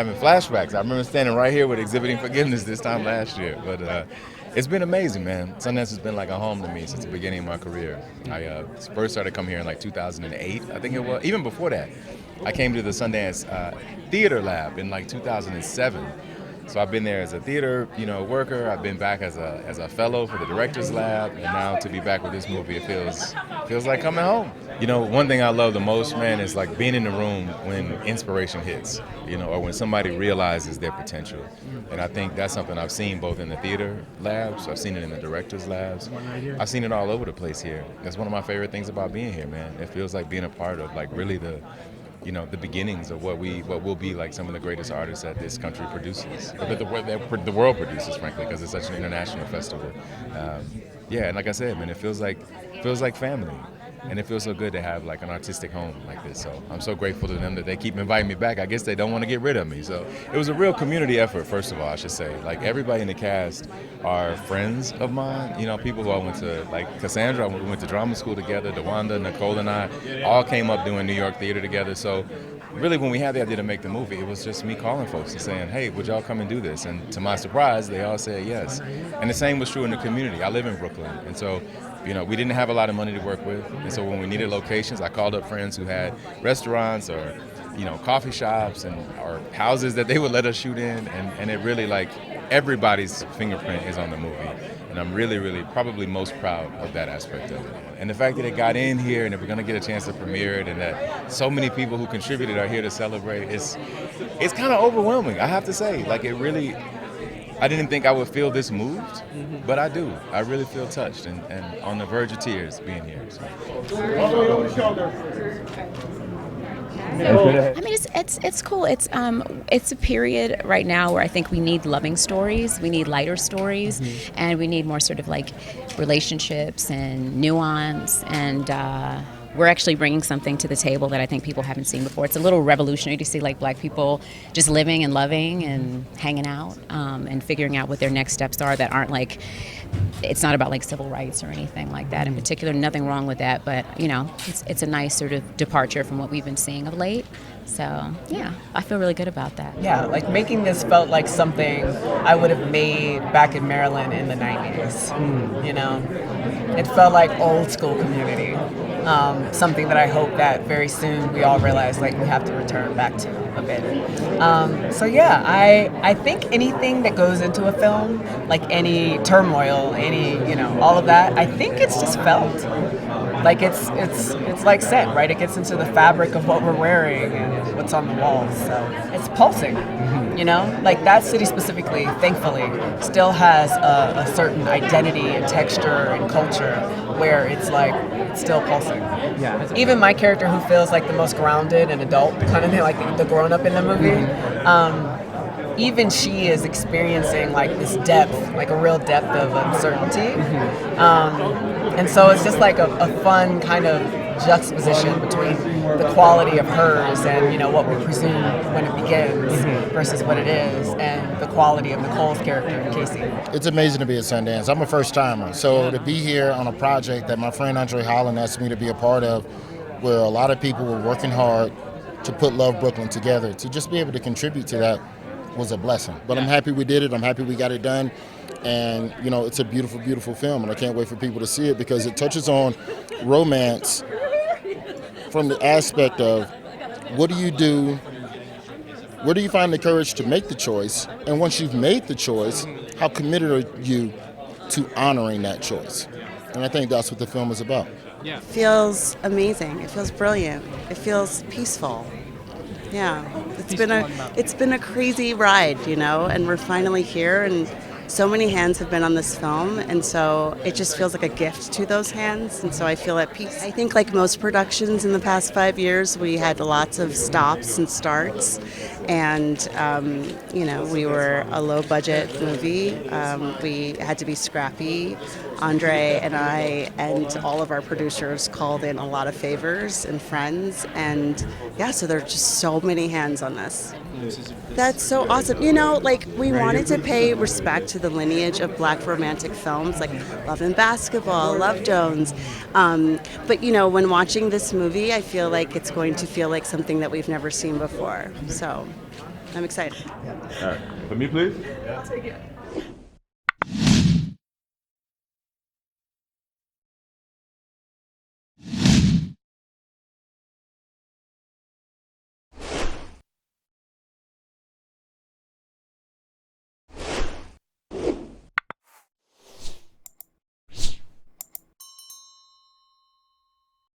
having flashbacks. I remember standing right here with Exhibiting Forgiveness this time last year. But it's been amazing, man. Sundance has been like a home to me since the beginning of my career. I first started coming here in like 2008, I think it was. Even before that, I came to the Sundance Theater Lab in like 2007. So I've been there as a theater, worker. I've been back as a fellow for the Directors Lab, and now to be back with this movie, it feels like coming home. One thing I love the most, man, is like being in the room when inspiration hits, or when somebody realizes their potential. And I think that's something I've seen both in the theater labs, I've seen it in the Directors Labs, I've seen it all over the place here. That's one of my favorite things about being here, man. It feels like being a part of like really the beginnings of what will be like some of the greatest artists that this country produces, or that the world produces, frankly, because it's such an international festival. And like I said, man, it feels like family, and it feels so good to have like an artistic home like this. So I'm so grateful to them that they keep inviting me back. I guess they don't want to get rid of me. So it was a real community effort, first of all, I should say. Like everybody in the cast are friends of mine. People who I went to, like Cassandra, we went to drama school together. DeWanda, Nicole, and I all came up doing New York theater together. So really, when we had the idea to make the movie, it was just me calling folks and saying, hey, would y'all come and do this? And to my surprise, they all said yes. And the same was true in the community. I live in Brooklyn, and so we didn't have a lot of money to work with. And so when we needed locations, I called up friends who had restaurants or coffee shops or houses that they would let us shoot in. And it really, like, everybody's fingerprint is on the movie. And I'm really, really probably most proud of that aspect of it. And the fact that it got in here and that we're going to get a chance to premiere it and that so many people who contributed are here to celebrate, it's kind of overwhelming, I have to say. Like, it really, I didn't think I would feel this moved, but I do. I really feel touched and on the verge of tears being here. I mean, it's cool. It's a period right now where I think we need loving stories, we need lighter stories, and we need more sort of like relationships and nuance, and we're actually bringing something to the table that I think people haven't seen before. It's a little revolutionary to see like Black people just living and loving and hanging out and figuring out what their next steps are that aren't like, it's not about like civil rights or anything like that in particular. Nothing wrong with that, but it's a nice sort of departure from what we've been seeing of late. So yeah, I feel really good about that. Yeah, like making this felt like something I would have made back in Maryland in the 90s. It felt like old school community. Something that I hope that very soon we all realize like we have to return back to a bit. So yeah, I think anything that goes into a film, like any turmoil, any all of that, I think it's just felt. Like it's like set, right? It gets into the fabric of what we're wearing and what's on the walls. So it's pulsing. Like that city specifically, thankfully, still has a certain identity and texture and culture where it's like it's still pulsing. Yeah. Even my character, who feels like the most grounded and adult, kind of like the grown up in the movie, even she is experiencing like this depth, like a real depth of uncertainty. And so it's just like a fun kind of juxtaposition between the quality of hers and what we presume when it begins versus what it is, and the quality of Nicole's character, Casey. It's amazing to be at Sundance. I'm a first timer, so to be here on a project that my friend André Holland asked me to be a part of, where a lot of people were working hard to put Love Brooklyn together, to just be able to contribute to that was a blessing. But I'm happy we did it. I'm happy we got it done. And, it's a beautiful, beautiful film. And I can't wait for people to see it because it touches on romance from the aspect of what do you do? Where do you find the courage to make the choice? And once you've made the choice, how committed are you to honoring that choice? And I think that's what the film is about. Yeah. It feels amazing. It feels brilliant. It feels peaceful. Yeah, it's been a crazy ride, and we're finally here, and so many hands have been on this film, and so it just feels like a gift to those hands, and so I feel at peace. I think like most productions in the past 5 years, we had lots of stops and starts, and we were a low-budget movie. We had to be scrappy. Andre and I and all of our producers called in a lot of favors and friends, and yeah, so there are just so many hands on this. That's so awesome. We wanted to pay respect to the lineage of Black romantic films like Love and Basketball, Love Jones. But when watching this movie, I feel like it's going to feel like something that we've never seen before. So I'm excited. All right. For me, please. I'll take it.